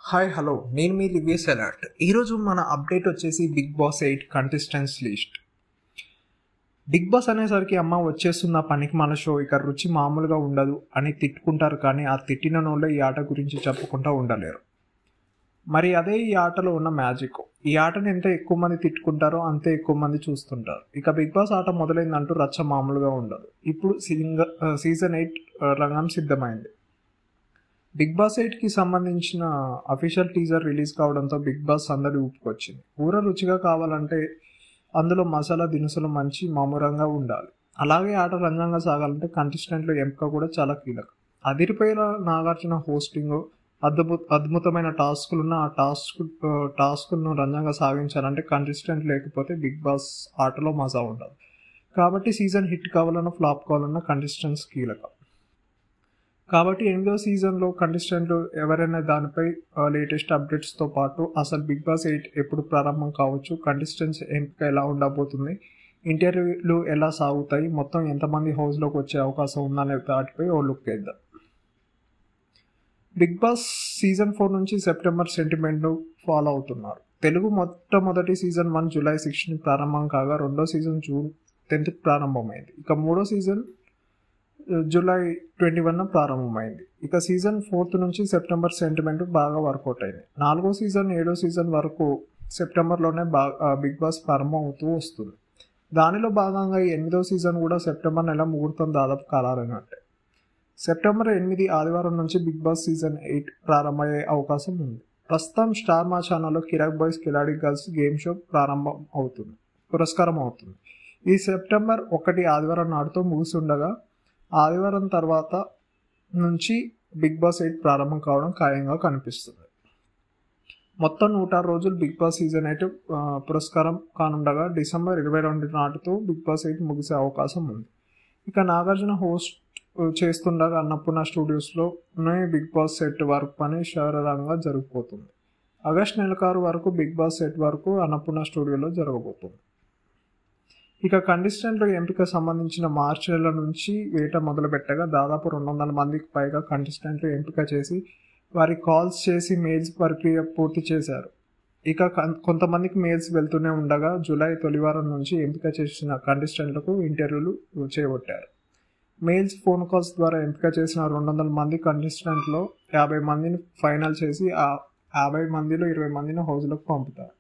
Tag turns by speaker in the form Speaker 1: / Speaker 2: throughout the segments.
Speaker 1: Hi hello నేను మీ లివియస్ alert. ఈరోజు మన అప్డేట్ వచ్చేసి Bigg Boss 8 contestants list. Bigg Boss అనేసరికి అమ్మ వచ్చేస్తున్న పనికి మన షో ఇక రుచి మామూలుగా ఉండదు అని తిట్టుకుంటారు, కానీ ఆ తిట్టిన నోళ్ళే ఈ ఆట గురించి చెప్పుకుంటూ ఉండలేరు. మరి అదే ఈ ఆటలో ఉన్న మ్యాజిక్. ఈ ఆటను ఎంత ఎక్కువ మంది తిట్టుకుంటారో అంతే ఎక్కువ మంది చూస్తుంటారు. ఇక బిగ్ బాస్ ఆట మొదలైందంటూ రచ్చ మామూలుగా ఉండదు. ఇప్పుడు సీజన్ 8 రంగం సిద్ధమైంది. బిగ్ బాస్ 8కి సంబంధించిన అఫీషియల్ టీజర్ రిలీజ్ కావడంతో బిగ్ బాస్ అందరి ఊపుకొచ్చింది. కూర రుచిగా కావాలంటే అందులో మసాలా దినుసులు మంచి మామూలంగా ఉండాలి. అలాగే ఆట రంగంగా సాగాలంటే కంటెస్టెంట్ల ఎంపిక కూడా చాలా కీలకం. అదిరిపోయేలా నాగార్జున హోస్టింగ్, అద్భుతమైన టాస్కులున్న ఆ టాస్కులను రంగంగా సాగించాలంటే కంటెస్టెంట్ లేకపోతే బిగ్ బాస్ ఆటలో మజా ఉండదు. కాబట్టి సీజన్ హిట్ కావాలన్నా ఫ్లాప్ కావాలన్నా కంటెస్టెంట్స్ కీలకం. కాబట్టి 8వ సీజన్లో కంటెస్టెంట్లు ఎవరైనా దానిపై లేటెస్ట్ అప్డేట్స్తో పాటు అసలు బిగ్ బాస్ 8 ఎప్పుడు ప్రారంభం కావచ్చు, కంటెస్టెంట్స్ ఎంపిక ఎలా ఉండబోతుంది, ఇంటర్వ్యూలు ఎలా సాగుతాయి, మొత్తం ఎంతమంది హౌస్లోకి వచ్చే అవకాశం ఉందనే వాటిపై ఓ లుక్ వేద్దాం. బిగ్ బాస్ సీజన్ 4 నుంచి సెప్టెంబర్ సెంటిమెంట్ను ఫాలో అవుతున్నారు. తెలుగు మొట్టమొదటి సీజన్ 1 జూలై 16 ప్రారంభం కాగా రెండో సీజన్ జూన్ 10 ప్రారంభమైంది. ఇక మూడో సీజన్ జూలై 21 ప్రారంభమైంది. ఇక సీజన్ 4 నుంచి సెప్టెంబర్ సెంటిమెంట్ బాగా వర్కౌట్ అయింది. 4వ సీజన్ 7వ సీజన్ వరకు సెప్టెంబర్లోనే బిగ్ బాస్ ప్రారంభం అవుతూ వస్తుంది. దానిలో భాగంగా ఈ 8వ సీజన్ కూడా సెప్టెంబర్ నెల ముహూర్తం దాదాపు కాలాలన్నట్టే. సెప్టెంబర్ 8 ఆదివారం నుంచి బిగ్ బాస్ సీజన్ 8 ప్రారంభమయ్యే అవకాశం ఉంది. ప్రస్తుతం స్టార్ మా ఛానల్లో కిరాక్ బాయ్స్ కిలాడి గర్ల్స్ గేమ్ షో పురస్కారం అవుతుంది. ఈ సెప్టెంబర్ 1 ఆదివారం నాడుతో ముగిస్తుండగా ఆదివారం తర్వాత నుంచి బిగ్ బాస్ 8 ప్రారంభం కావడం ఖాయంగా కనిపిస్తుంది. మొత్తం 106 రోజులు బిగ్ బాస్ సీజన్ 8 పురస్కారం కానుండగా డిసెంబర్ 22 నాటితో బిగ్ బాస్ 8 ముగిసే అవకాశం ఉంది. ఇక నాగార్జున హోస్ట్ చేస్తుండగా అన్నపూర్ణ స్టూడియోస్లోనే బిగ్ బాస్ సెట్ వర్క్ పని శరవేగంగా జరిగిపోతుంది. ఆగస్టు నెలాఖరు వరకు బిగ్ బాస్ సెట్ వరకు అన్నపూర్ణ స్టూడియోలో జరగబోతుంది. ఇక కంటెస్టెంట్ల ఎంపిక సంబంధించిన మార్చి నెల నుంచి వేట మొదలుపెట్టగా దాదాపు 200 మందికి పైగా కంటెస్టెంట్లు ఎంపిక చేసి వారి కాల్స్ చేసి మెయిల్స్ ప్రక్రియ పూర్తి చేశారు. ఇక కొంతమందికి మెయిల్స్ వెళ్తూనే ఉండగా జూలై తొలివారం నుంచి ఎంపిక చేసిన కంటెస్టెంట్లకు ఇంటర్వ్యూలు చేపట్టారు. మెయిల్స్, ఫోన్ కాల్స్ ద్వారా ఎంపిక చేసిన 200 మంది కంటెస్టెంట్లో 50 మందిని ఫైనల్ చేసి ఆ 50 మందిలో 20 మందిని హౌస్లోకి పంపుతారు.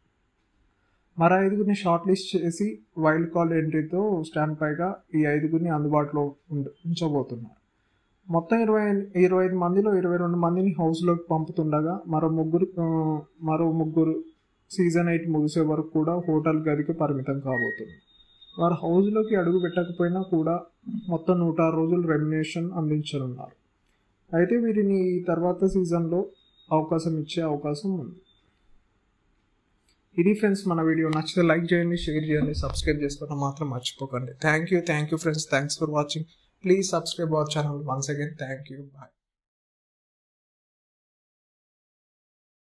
Speaker 1: మరో 5గురిని షార్ట్ లిస్ట్ చేసి వైల్డ్ కార్డ్ ఎంట్రీతో స్టాండ్ పైగా ఈ 5గురిని అందుబాటులో ఉంచబోతున్నారు. మొత్తం 25 మందిలో 22 మందిని హౌస్లోకి పంపుతుండగా మరో ముగ్గురు సీజన్ 8 ముగిసే వరకు కూడా హోటల్ గదికి పరిమితం కాబోతుంది. వారు హౌస్లోకి అడుగు పెట్టకపోయినా కూడా మొత్తం 106 రోజులు రెమ్యునరేషన్ అందించనున్నారు. అయితే వీరిని ఈ తర్వాత సీజన్లో ఇచ్చే అవకాశం ఉంది. ఇది ఫ్రెండ్స్ మన వీడియో. నచ్చితే లైక్ చేయండి, షేర్ చేయండి, సబ్స్క్రైబ్ చేసుకోవడం మాత్రం మర్చిపోకండి. Thank you friends, thanks for watching. Please subscribe our channel once again. Thank you, bye.